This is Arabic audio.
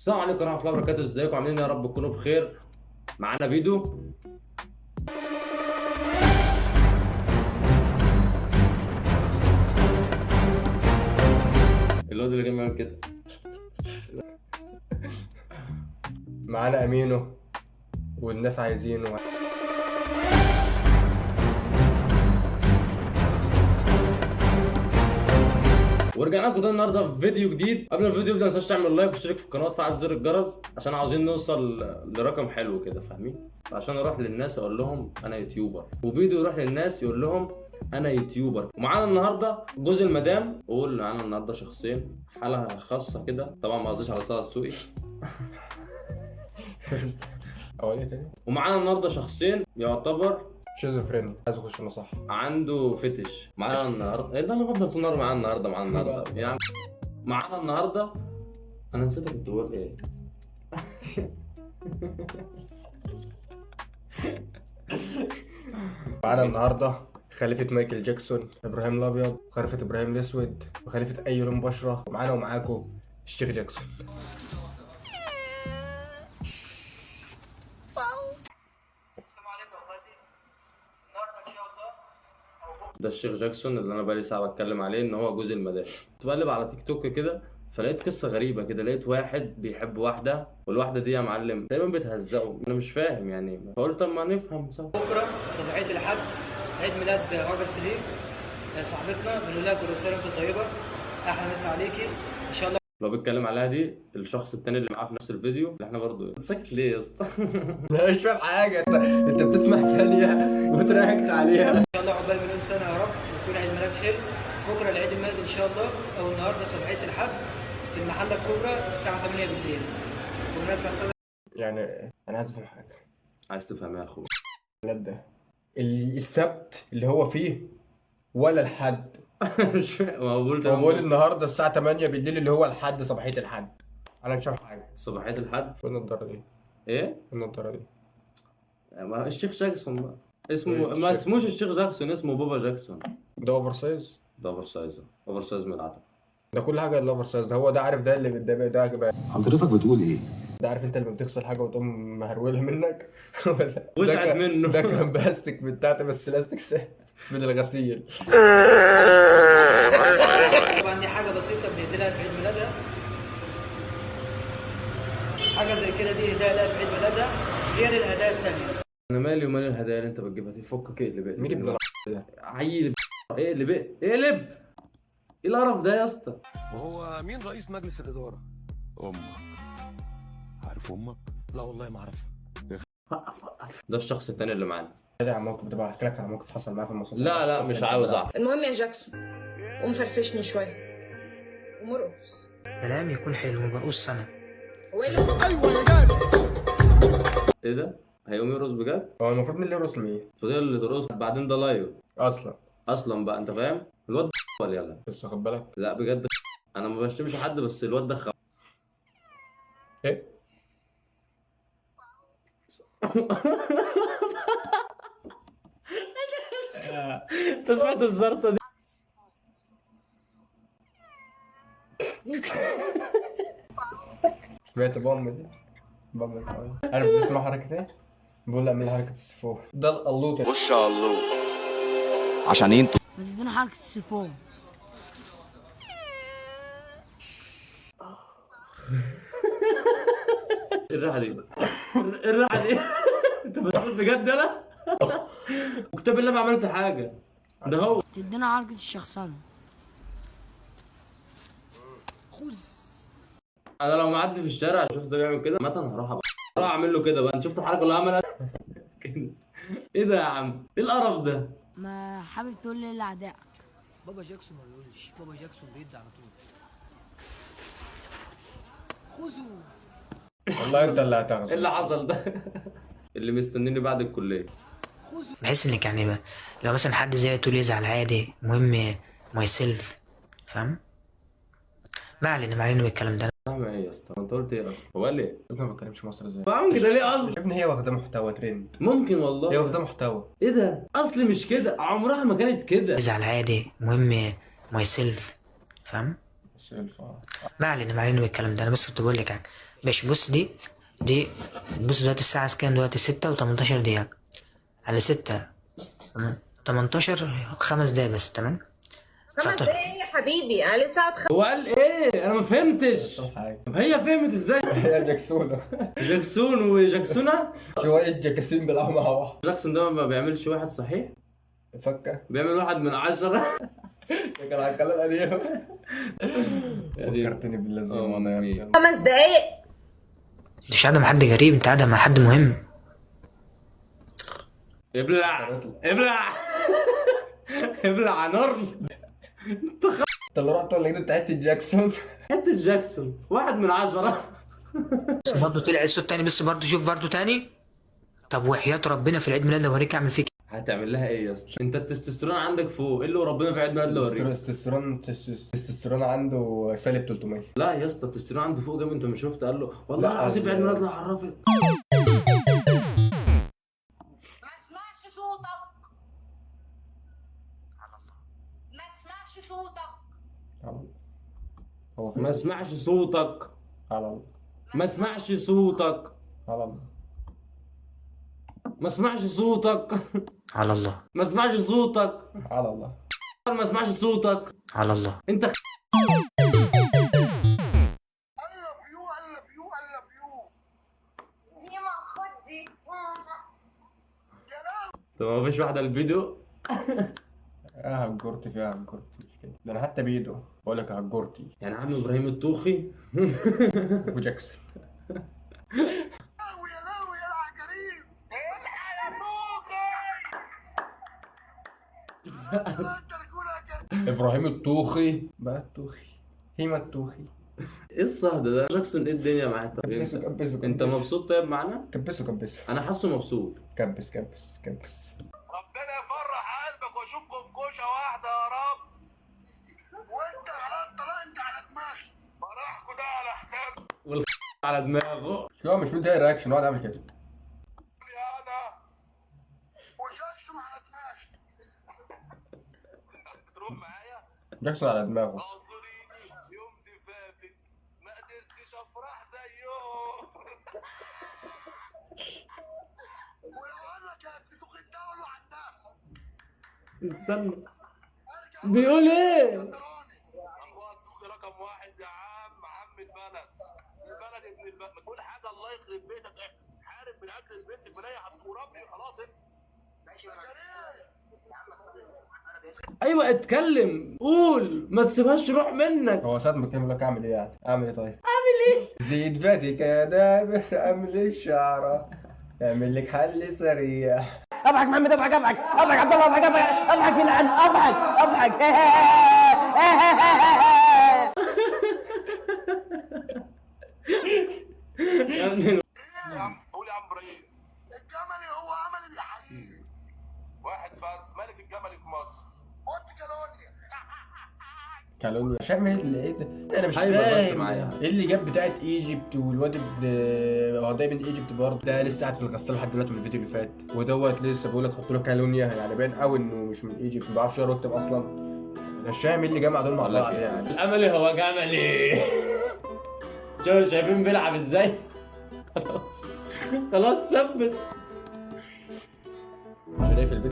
السلام عليكم ورحمة الله وبركاته، ازيكم عاملين يا رب تكونوا بخير. معانا فيديو الواد اللي جاي كده. معانا امينو والناس عايزينه. ورجعنا لكم تاني النهارده في فيديو جديد. قبل الفيديو ما تنساش تعمل لايك وتشترك في القناه وتفعل زر الجرس عشان عاوزين نوصل لرقم حلو كده، فاهمين؟ عشان اروح للناس اقول لهم انا يوتيوبر، وفيديو يروح للناس يقول لهم انا يوتيوبر. ومعانا النهارده جوز المدام، وقول معانا النهارده شخصين، حاله خاصه كده، طبعا ما قصديش على طه السوقي. اول ايه تاني؟ ومعانا النهارده شخصين يعتبر شيزوفريني، عايز اخش مصح. عنده فتش. معانا النهارده ايه ده؟ انا بفضل طول النهار معانا النهارده يا عم. معانا النهارده انا نسيت كنت بقول ايه. معانا النهارده خليفة مايكل جاكسون، ابراهيم الابيض، وخليفة ابراهيم الاسود، وخليفة اي لون بشرة. ومعانا ومعاكم الشيخ جاكسون. السلام عليكم يا اخواتي. النهارده ان شاء الله ده الشيخ جاكسون اللي انا بقالي ساعه بتكلم عليه ان هو جوز المدام. كنت بقلب على تيك توك كده فلقيت قصه غريبه كده، لقيت واحد بيحب واحده والواحده دي يا معلم تقريبا بتهزقه، انا مش فاهم يعني، فقلت طب ما نفهم سوا. بكره صباحيه الحد عيد ميلاد هاجر سليم صاحبتنا، بنقول لها كل سنه وانت طيبه، احلى مسا عليكي ان شاء الله. لو بيتكلم عليها دي الشخص التاني اللي معاه في نفس الفيديو اللي احنا برضه ساكت ليه يا اسطى؟ انا مش فاهم حاجة. انت بتسمع ثانية وتريحت عليها. ان شاء الله عقبال مليون سنه يا رب، ويكون عيد ميلاد حلو. بكره العيد الميلاد ان شاء الله، او النهارده صباحيه الحد في المحله الكبرى الساعه 8 بالليل. والناس هتصدق يعني انا عايز افهم حاجة. عايز تفهم يا اخويا؟ ده السبت اللي هو فيه ولا الحد؟ مش فاهم. هو بقول هو بقول النهارده الساعة 8 بالليل اللي هو الحد، صباحية الحد. انا مش فاهم حاجة. صباحيه الحد والنضارة دي؟ ايه؟ النضارة دي؟ ما الشيخ جاكسون بقى اسمه، إيه ما الشيخ؟ اسموش الشيخ جاكسون، اسمه بابا جاكسون. ده اوفر سايز. ده اوفر سايز، اوفر سايز من العتب. ده كل حاجه الا اوفر سايز. ده هو ده، عارف؟ ده اللي ده حضرتك بتقول ايه؟ ده عارف انت اللي بتغسل حاجه وتقوم مهرولها منك. وسعت منه. ده كان باستك بتاعتي، بس لاستيك سهل من الغسيل. طبعا دي حاجه بسيطه بندي لها في عيد ميلادها، حاجه زي كده دي هدايا لها في عيد ميلادها غير الهدايا التانيه. انا مالي ومال الهدايا اللي انت بتجيبها دي؟ فكك، اقلب اقلب. مين ابن ده؟ عيل اقلب اقلب. ايه القرف ده يا اسطى؟ وهو مين رئيس مجلس الإدارة؟ أمك. عارف أمك؟ لا والله ما اعرف. ده الشخص التاني اللي معانا. ده موقف، ده بحكي لك على موقف حصل معايا في المواصلات. لا مش عاوز اعرف. المهم يا جاكسون، قوم فرفشني شويه ومرقص. كلام يكون حلو ما برقص انا. هو ايه اللي ايه ده؟ هيقوم يرقص بجد؟ هو المفروض مين اللي يرقص مين فضل اللي ترقص بعدين ده لايف اصلا بقى، انت فاهم؟ الواد ولا يلا؟ بس خد بالك. لا بجد انا ما بشتمش حد، بس الواد ده ايه؟ انت سمعت الزرطه دي؟ سمعت بام دي؟ بام. عارف دي اسمها حركه ايه؟ بقول اعمل حركه السفور. ده القلوط. خش على الله عشان انتوا ما تدينا حركه السيفون. الريحه دي الريحه دي. انت بتقول بجد يلا؟ وكتاب الله ما عملت حاجه. ده هو تدينا حركه الشخصنه. انا لو معدي في الشارع شفت ده بيعمل كده مثلا هروح اعمل له كده بقى. انت شفت الحركه اللي عملها كده؟ ايه ده يا عم؟ ايه القرف ده؟ ما حابب تقول لي لاعدائك. بابا جاكسون ما بيقولش، بابا جاكسون بيدي على طول. خذوا. والله انت اللي ايه هتغزل. اللي حصل ده؟ اللي مستنيني بعد الكليه. بحس انك يعني لو مثلا حد زي تقول يزعل عادي، مهم ماي سيلف، فاهم؟ ما علينا بالكلام ده. فاهم ايه يا اسطى؟ انت قلت ايه اصلا؟ هو قال ايه؟ ابني ما بتكلمش مصري ازاي؟ بعمل كده ليه اصلا؟ يا ابني هي واخده محتوى ترند. ممكن هي والله. واخده محتوى. ايه ده؟ اصلي مش كده، عمرها ما كانت كده. يزعل عادي، مهم ماي سيلف، فاهم؟ ما علينا بالكلام ده، انا بس كنت بقول لك يعني. ماشي بص دي بص دلوقتي الساعة كام؟ دلوقتي 6:18 على 6:18 5 دقايق بس، تمام. 5 19. دقايق يا حبيبي، انا لسه قاعد هو قال ايه؟ انا ما فهمتش. طب هي فهمت ازاي؟ هي جاكسونة. جاكسون وجاكسونة. شوية جاكسين بيلعبوا مع بعض. جاكسون ده ما بيعملش واحد صحيح، فكة. بيعمل 1 من 10. كان على الكلام القديم. فكرتني باللازم وانا يا 5 دقايق. انت مش قاعدة مع حد غريب، انت قاعدة مع حد مهم. ابلع ابلع ابلع نار. انت اللي رحت ولا جبت حتة جاكسون؟ حتة جاكسون 1 من 10. بس برضه طلع الصوت تاني، بس برضه شوف برضه تاني. طب وحياة ربنا في العيد ميلاد لو هوريك اعمل فيك. هتعمل لها ايه يا اسطى؟ انت التستوستيرون عندك فوق، ايه اللي ربنا في عيد ميلاد لو اوريك؟ التستوستيرون عنده سالب 300. لا يا اسطى التستوستيرون عنده فوق جامد، انت مش شفت؟ قال له والله لا، العظيم في عيد ميلاد لا هعرفك. ما اسمعش صوتك، ما اسمعش صوتك. هو ما اسمعش صوتك، على الله. ما اسمعش صوتك، على الله. ما اسمعش صوتك، على الله. ما اسمعش صوتك، على الله. ما اسمعش صوتك. على الله. انت ديما خد دي. طب ما فيش واحده الفيديو؟ هجرتي فيها هجرتي مش كده. ده انا حتى بيدو بقول لك هجرتي. يعني عم ابراهيم الطوخي وجاكسون. ابراهيم الطوخي بقى الطوخي. هيما الطوخي. ايه الصهد ده؟ جاكسون ايه الدنيا معاك؟ طب كبسه انت كبسه انت مبسوط طيب معانا؟ كبسه انا حاسه مبسوط. كبس. ربنا يفرح قلبك واشوفكم في كوشه واحده يا رب. وانت على الطلاق انت على دماغي، فرحكوا ده على حسابي على دماغه. شو مش مدي رياكشن واحد عامل كده. انا وجاكسون على دماغي. تروح معايا؟ جاكسون على دماغه. اعذريني يوم زفافك ما قدرتش افرح زيهم. ولو قال لك يا ابني تاخد ده قول له عندها. استنى بيقول ايه؟ الله الدوخي رقم 1 يا عم البلد ابن البلد. ما تقول حاجه الله يخرب بيتك. حارب من اجل البنت منيح وربي خلاص. انت ماشي ايوه اتكلم قول، ما تسيبهاش تروح منك. هو ساعة ما كان لك اعمل ايه يعني؟ اعمل ايه طيب؟ زيد فاتك يا دابر اعمل الشعره اعمل لك حل سريع. اضحك محمد، اضحك عبد الله، اضحك يلعن، اضحك. يا ابني يا عم قول يا عم ابراهيم. الجملي هو عمل بيحييه واحد بس ملك الجملي في مصر. قلت كالونيا مش فاهم ايه ده؟ انا مش أيوة بس فاهم معايا. ايه اللي جاب بتاعت ايجيبت والواد هو ده من ايجيبت برضه. ده لسه قاعد في الغساله لحد دلوقتي من الفيديو اللي فات، ودوت لسه بيقول لك حط له كالونيا. يعني باين قوي انه مش من ايجيبت، ما بيعرفش يقرا ويكتب اصلا. انا مش فاهم ايه اللي جمع دول مع بعض يعني. الامل هو جملي. شايفين بيلعب ازاي؟ خلاص ثبت. مش هنقفل الفيديو.